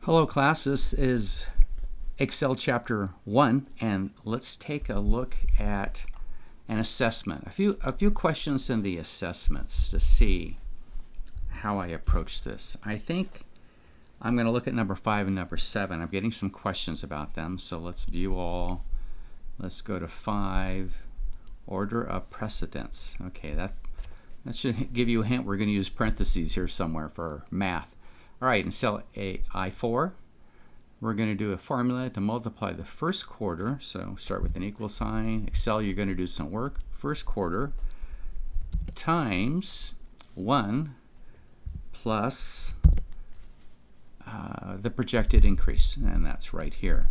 Hello class, this is Excel chapter 1 and let's take a look at an assessment. A few questions in the assessments to see how I approach this. I think I'm going to look at number 5 and number 7. I'm getting some questions about them, so let's view all. Let's go to 5, order of precedence. Okay, that should give you a hint. We're going to use parentheses here somewhere for math. All right, in cell I4, we're going to do a formula to multiply the first quarter. So start with an equal sign. Excel, you're going to do some work. First quarter times 1 plus the projected increase, and that's right here.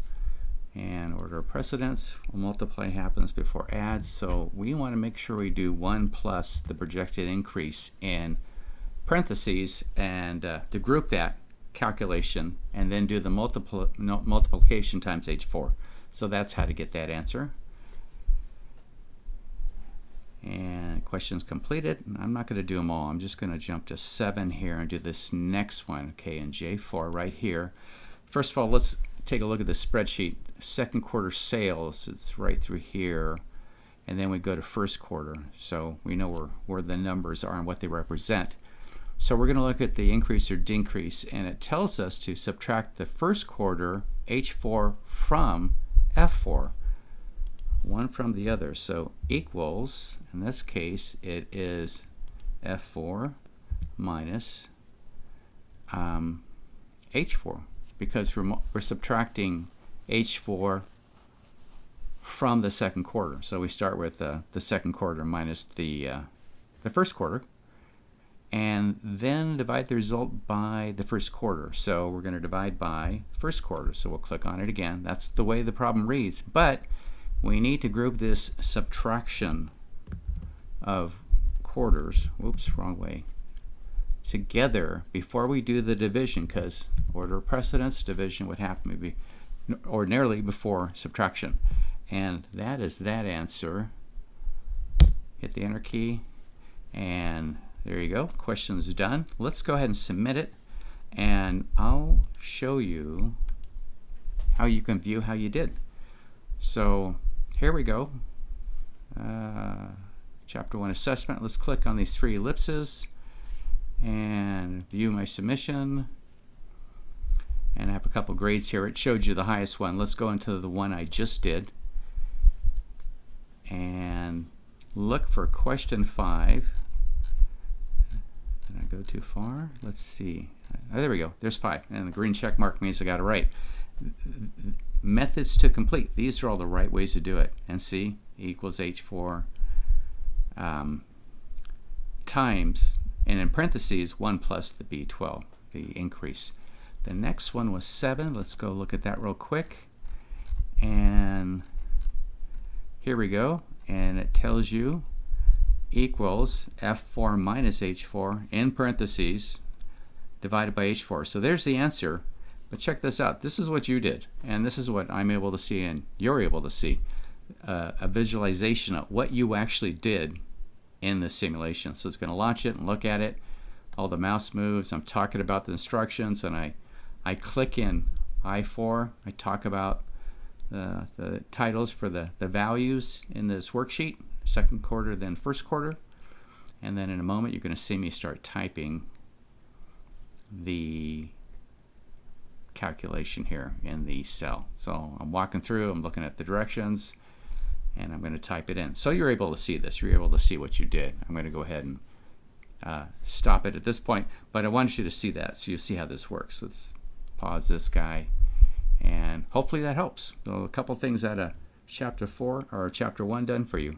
And order of precedence, multiply happens before add, so we want to make sure we do 1 plus the projected increase in parentheses and to group that calculation and then do the multiplication times H4. So that's how to get that answer. And questions completed. I'm not going to do them all. I'm just going to jump to 7 here and do this next one. Okay, in J4 right here. First of all, let's take a look at the spreadsheet. Second quarter sales, it's right through here. And then we go to first quarter. So we know where the numbers are and what they represent. So we're going to look at the increase or decrease, and it tells us to subtract the first quarter H4 from F4, one from the other. So equals, in this case, it is F4 minus H4, because we're subtracting H4 from the second quarter. So we start with the second quarter minus the first quarter, and then divide the result by the first quarter. So we're going to divide by first quarter. So we'll click on it again. That's the way the problem reads. But we need to group this subtraction of quarters, whoops, wrong way, together before we do the division, because order of precedence, division would happen to be ordinarily before subtraction. And that is that answer. Hit the enter key, and there you go. Question's done. Let's go ahead and submit it, and I'll show you how you can view how you did. So here we go. Chapter 1 assessment. Let's click on these 3 ellipses and view my submission. And I have a couple grades here. It showed you the highest one. Let's go into the one I just did and look for question 5. Did I go too far? Let's see. Oh, there we go. There's 5. And the green check mark means I got it right. Methods to complete. These are all the right ways to do it. And see, equals H4 times, and in parentheses, 1 plus the B12, the increase. The next one was 7. Let's go look at that real quick. And here we go. And it tells you equals F4 minus H4 in parentheses divided by H4. So there's the answer. But check this out. This is what you did, and this is what I'm able to see and you're able to see. A visualization of what you actually did in the simulation. So it's going to launch it and look at it. All the mouse moves. I'm talking about the instructions, and I click in I4. I talk about the titles for the values in this worksheet. Second quarter, then first quarter, and then in a moment you're going to see me start typing the calculation here in the cell. So I'm walking through, I'm looking at the directions, and I'm going to type it in. So you're able to see this. You're able to see what you did. I'm going to go ahead and stop it at this point, but I wanted you to see that so you see how this works. Let's pause this guy, and hopefully that helps. So a couple things out of chapter 4 or chapter 1 done for you.